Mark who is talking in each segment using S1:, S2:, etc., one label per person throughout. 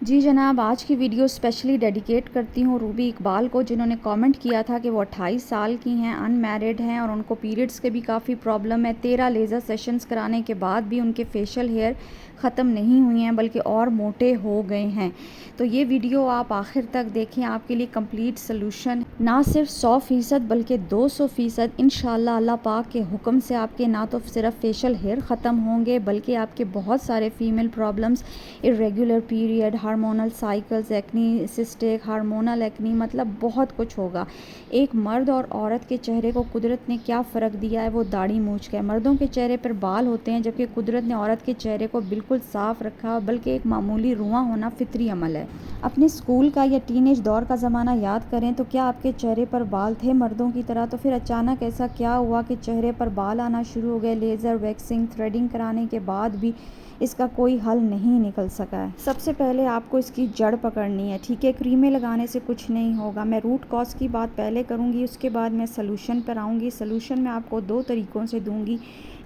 S1: जी जनाब, आज की वीडियो स्पेशली डेडिकेट करती हूँ रूबी इकबाल को, जिन्होंने कमेंट किया था कि वो 28 साल की हैं, अनमैरिड हैं और उनको पीरियड्स के भी काफ़ी प्रॉब्लम है। 13 लेज़र सेशंस कराने के बाद भी उनके फेशियल हेयर ख़त्म नहीं हुए हैं बल्कि और मोटे हो गए हैं। तो ये वीडियो आप आखिर तक देखें, आपके लिए कंप्लीट सलूशन ना सिर्फ 100% बल्कि 200% इंशाअल्लाह अल्लाह पाक के हुक्म से आपके ना तो सिर्फ फेशियल हेयर ख़त्म होंगे बल्कि आपके बहुत सारे female problems, irregular period, hormonal cycles, acne, cystic, hormonal acne, मतलब बहुत कुछ होगा। एक मर्द और औरत के चेहरे को कुदरत ने क्या फ़र्क दिया है, वो दाढ़ी मूंछ का है। मर्दों के चेहरे पर बाल होते हैं जबकि कुदरत ने औरत के चेहरे को बिल्कुल साफ़ रखा, बल्कि एक मामूली रुआं होना फितरी अमल है। अपने स्कूल का या टीनेज दौर का ज़माना याद करें तो क्या आपके चेहरे पर बाल थे मर्दों की तरह? तो फिर अचानक ऐसा क्या हुआ कि चेहरे पर बाल आना शुरू हो गए? लेज़र, वैक्सिंग, थ्रेडिंग कराने के बाद भी इसका कोई हल नहीं निकल सका है। सबसे पहले आपको इसकी जड़ पकड़नी है, ठीक है? क्रीमें लगाने से कुछ नहीं होगा। मैं रूट कॉज की बात पहले करूँगी, उसके बाद मैं सलूशन पर आऊँगी। सलूशन मैं आपको 2 तरीक़ों से दूँगी,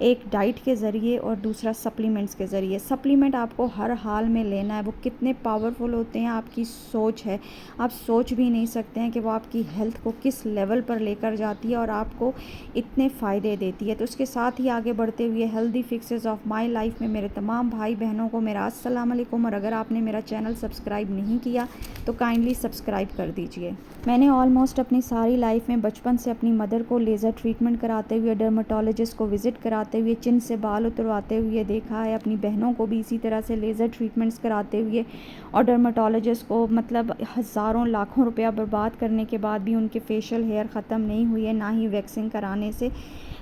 S1: एक डाइट के ज़रिए और दूसरा सप्लीमेंट्स के ज़रिए। सप्लीमेंट आपको हर हाल में लेना है, वो कितने पावरफुल होते हैं आपकी सोच है। आप सोच भी नहीं सकते हैं कि वो आपकी हेल्थ को किस लेवल पर लेकर जाती है और आपको इतने फ़ायदे देती है। तो उसके साथ ही आगे बढ़ते हुए healthy fixes of my life में मेरे तमाम भाई बहनों को मेरा अस्सलाम वालेकुम, और अगर आपने मेरा चैनल सब्सक्राइब नहीं किया तो काइंडली सब्सक्राइब कर दीजिए। मैंने ऑलमोस्ट अपनी सारी लाइफ में बचपन से अपनी मदर को लेज़र ट्रीटमेंट कराते हुए, डर्माटोलॉजिस्ट को विज़िट कराते हुए, चिन से बाल उतरवाते हुए देखा है। अपनी बहनों को भी इसी तरह से लेज़र ट्रीटमेंट्स कराते हुए और डर्माटोलॉजिस्ट को मतलब हज़ारों लाखों रुपया बर्बाद करने के बाद भी उनके फेशियल हेयर ख़त्म नहीं हुई है, ना ही वैक्सिंग कराने से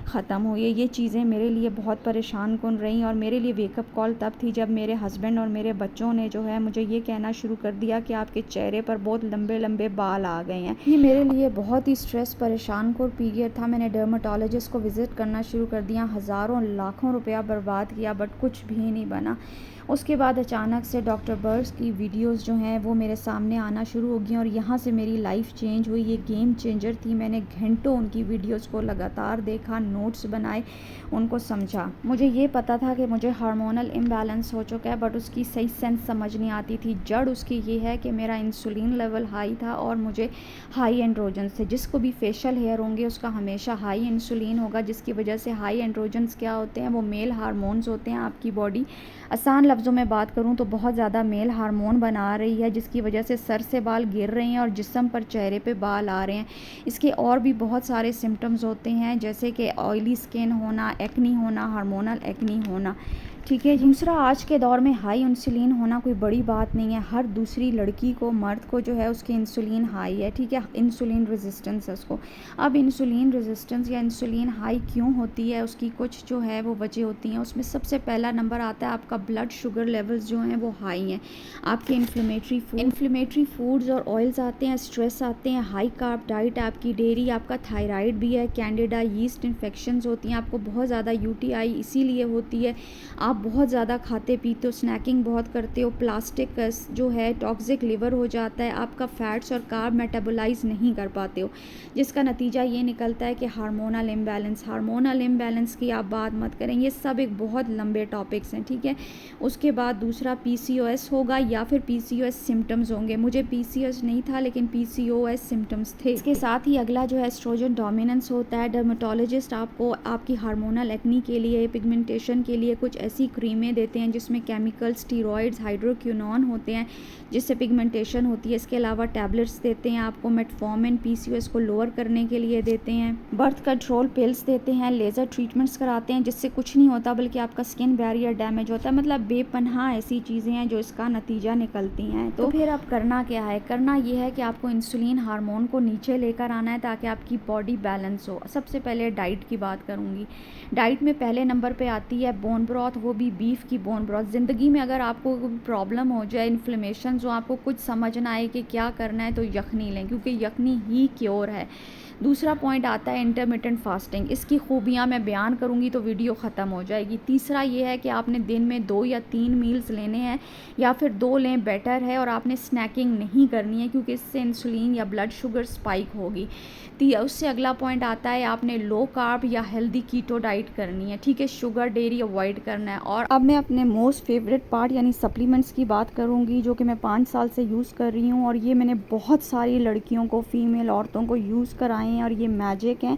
S1: ख़त्म हुई है। ये चीज़ें मेरे लिए बहुत परेशान कुन रहीं और मेरे लिए वेकअप कॉल तब थी जब मेरे हस्बैंड और मेरे बच्चों ने जो है मुझे ये कहना शुरू कर दिया कि आपके चेहरे पर बहुत लंबे लंबे बाल आ गए हैं। ये मेरे लिए बहुत ही स्ट्रेस परेशान कुन पीरियड था। मैंने डर्माटोलॉजिस्ट को विज़िट करना शुरू कर दिया, हज़ारों लाखों रुपया बर्बाद किया, बट कुछ भी नहीं बना। उसके बाद अचानक से डॉक्टर बर्स की वीडियोस जो हैं वो मेरे सामने आना शुरू हो गई और यहाँ से मेरी लाइफ चेंज हुई। ये गेम चेंजर थी। मैंने घंटों उनकी वीडियोस को लगातार देखा, नोट्स बनाए, उनको समझा। मुझे ये पता था कि मुझे हार्मोनल इम्बैलेंस हो चुका है, बट उसकी सही सेंस समझ नहीं आती थी। जड़ उसकी ये है कि मेरा इंसुलिन लेवल हाई था और मुझे हाई एंड्रोजन्स थे। जिसको भी फेशियल हेयर होंगे उसका हमेशा हाई इंसुलिन होगा, जिसकी वजह से हाई एंड्रोजन्स क्या होते हैं, वो मेल हार्मोन्स होते हैं। आपकी बॉडी आसान लफ्ज़ों में बात करूं तो बहुत ज़्यादा मेल हार्मोन बना रही है, जिसकी वजह से सर से बाल गिर रहे हैं और जिस्म पर, चेहरे पे बाल आ रहे हैं। इसके और भी बहुत सारे सिम्टम्स होते हैं, जैसे कि ऑयली स्किन होना, एक्नी होना, हार्मोनल एक्नी होना, ठीक है। दूसरा, आज के दौर में हाई इंसुलिन होना कोई बड़ी बात नहीं है। हर दूसरी लड़की को, मर्द को जो है उसकी इंसुलिन हाई है, ठीक है। इंसुलिन रेजिस्टेंस है उसको। अब इंसुलिन रेजिस्टेंस या इंसुलिन हाई क्यों होती है, उसकी कुछ जो है वो वजह होती हैं। उसमें सबसे पहला नंबर आता है आपका ब्लड शुगर लेवल्स जो हैं वो हाई हैं। आपके इन्फ्लेमेटरी फूड्स और ऑयल्स आते हैं, स्ट्रेस आते हैं, हाई कार्ब डाइट, आपकी डेयरी, आपका थायराइड भी है, कैंडिडा यीस्ट इन्फेक्शंस होती हैं, आपको बहुत ज़्यादा यूटीआई इसीलिए होती है। आप बहुत ज़्यादा खाते पीते हो, स्नैकिंग बहुत करते हो, प्लास्टिक जो है टॉक्सिक लिवर हो जाता है, आपका फैट्स और कार्ब मेटाबोलाइज नहीं कर पाते हो, जिसका नतीजा ये निकलता है कि हार्मोनल इम्बैलेंस की आप बात मत करें। ये सब एक बहुत लंबे टॉपिक्स हैं, ठीक है। उसके बाद दूसरा पीसीओएस होगा या फिर पीसीओएस सिम्टम्स होंगे। मुझे पीसीओएस नहीं था लेकिन पीसीओएस सिम्टम्स थे। इसके साथ ही अगला जो है एस्ट्रोजन डोमिनेंस होता है। डर्मेटोलॉजिस्ट आपको आपकी हार्मोनल एक्नी के लिए, पिगमेंटेशन के लिए कुछ ऐसी क्रीमें देते हैं जिसमें केमिकल, स्टीरॉइड्स, हाइड्रोक्विनोन होते हैं जिससे पिगमेंटेशन होती है। इसके अलावा टैबलेट्स देते हैं आपको, मेटफॉर्मिन पीसीओएस को लोअर करने के लिए देते हैं, बर्थ कंट्रोल पिल्स देते हैं, लेज़र ट्रीटमेंट्स कराते हैं जिससे कुछ नहीं होता बल्कि आपका स्किन बैरियर डैमेज होता है। मतलब बेपनाह ऐसी चीज़ें हैं जो इसका नतीजा निकलती हैं। तो फिर अब करना क्या है? करना ये है कि आपको इंसुलिन हार्मोन को नीचे लेकर आना है ताकि आपकी बॉडी बैलेंस हो। सबसे पहले डाइट की बात करूँगी। डाइट में पहले नंबर पे आती है बोन ब्रॉथ, वो भी बीफ की बोन ब्रॉथ। ज़िंदगी में अगर आपको कोई प्रॉब्लम हो जाए, इन्फ्लेमेशन जो आपको कुछ समझ ना आए कि क्या करना है, तो यखनी लें, क्योंकि यखनी ही क्योर है। दूसरा पॉइंट आता है इंटरमिटेंट फास्टिंग। इसकी खूबियाँ मैं बयान करूँगी तो वीडियो ख़त्म हो जाएगी। तीसरा ये है कि आपने दिन में 2 या 3 मील्स लेने हैं, या फिर 2 लें बेटर है, और आपने स्नैकिंग नहीं करनी है क्योंकि इससे इंसुलिन या ब्लड शुगर स्पाइक होगी। उससे अगला पॉइंट आता है आपने लो कार्ब या हेल्दी कीटो डाइट करनी है, ठीक है, शुगर डेयरी अवॉइड करना है। और अब मैं अपने मोस्ट फेवरेट पार्ट यानी सप्लीमेंट्स की बात करूंगी, जो कि मैं 5 साल से यूज़ कर रही हूँ, और ये मैंने बहुत सारी लड़कियों को, फीमेल औरतों को यूज़ कराए हैं, और ये मैजिक हैं।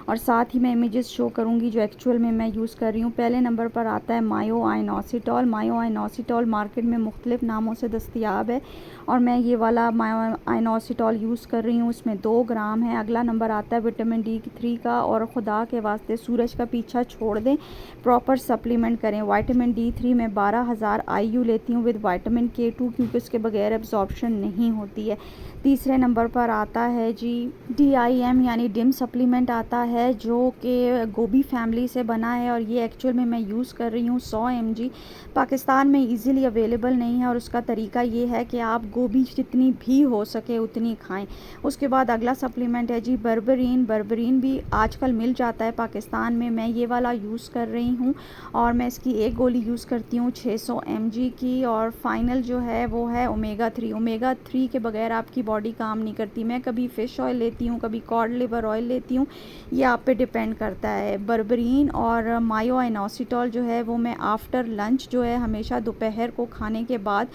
S1: और साथ ही मैं इमेजेस शो करूंगी जो एक्चुअल में मैं यूज़ कर रही हूँ। पहले नंबर पर आता है मायोआइनोसिटॉल। मायोआइनोसिटॉल मार्केट में मुख्तलिफ नामों से दस्तयाब है, और मैं ये वाला मायोआइनोसिटॉल यूज़ कर रही हूँ। इसमें 2 ग्राम है। अगला नंबर आता है विटामिन D3 का, और खुदा के वास्ते सूरज का पीछा छोड़ दें, प्रॉपर सप्लीमेंट करें। विटामिन D3 में 12,000 IU लेती हूँ विद विटामिन K2, क्योंकि उसके बगैर एब्जॉर्प्शन नहीं होती है। तीसरे नंबर पर आता है जी DIM यानी डिम सप्लीमेंट आता है, जो कि गोभी फैमिली से बना है, और ये एक्चुअल में मैं यूज़ कर रही हूँ 100 mg। पाकिस्तान में इजीली अवेलेबल नहीं है, और उसका तरीका ये है कि आप गोभी जितनी भी हो सके उतनी खाएं। उसके बाद अगला सप्लीमेंट है जी बर्बरीन। बर्बरीन भी आजकल मिल जाता है पाकिस्तान में। मैं ये वाला यूज़ कर रही हूँ, और मैं इसकी एक गोली यूज़ करती हूँ 600 mg की। और फाइनल जो है वो है ओमेगा 3। ओमेगा 3 के बगैर आपकी बॉडी काम नहीं करती। मैं कभी फ़िश ऑयल लेती हूँ, कभी कॉड लिवर ऑयल लेती हूँ, ये आप पे डिपेंड करता है। बर्बरीन और मायोआइनोसिटॉल जो है वो मैं आफ्टर लंच जो है हमेशा दोपहर को खाने के बाद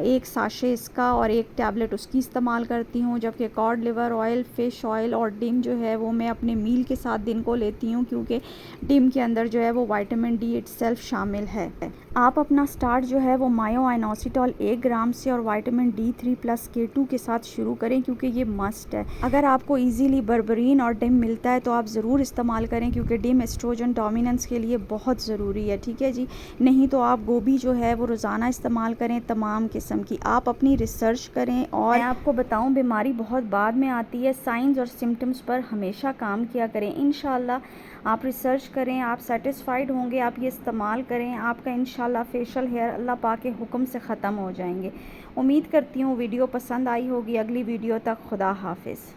S1: एक साशे इसका और एक टैबलेट उसकी इस्तेमाल करती हूँ। जबकि cod liver oil, fish oil और डिम जो है वो मैं अपने मील के साथ दिन को लेती हूँ, क्योंकि डिम के अंदर जो है वो विटामिन D इटसेल्फ शामिल है। आप अपना स्टार्ट जो है वो मायोआइनोसिटॉल 1 ग्राम से और विटामिन D3 प्लस K2 के साथ शुरू करें, क्योंकि ये मस्ट है। अगर आपको इजीली बर्बरीन और डिम मिलता है तो आप ज़रूर इस्तेमाल करें, क्योंकि डिम एस्ट्रोजन डोमिनेंस के लिए बहुत ज़रूरी है, ठीक है जी। नहीं तो आप गोभी जो है वो रोज़ाना इस्तेमाल करें तमाम किस्म की। आप अपनी रिसर्च करें, और मैं आपको बताऊं बीमारी बहुत बाद में आती है। साइंस और सिम्टम्स पर हमेशा काम किया करें। इंशाल्लाह आप रिसर्च करें, आप सेटिस्फाइड होंगे, आप ये इस्तेमाल करें, आपका इंशाल्लाह फेशियल हेयर अल्लाह पाक के हुक्म से ख़त्म हो जाएंगे। उम्मीद करती हूँ वीडियो पसंद आई होगी। अगली वीडियो तक खुदा हाफिज़।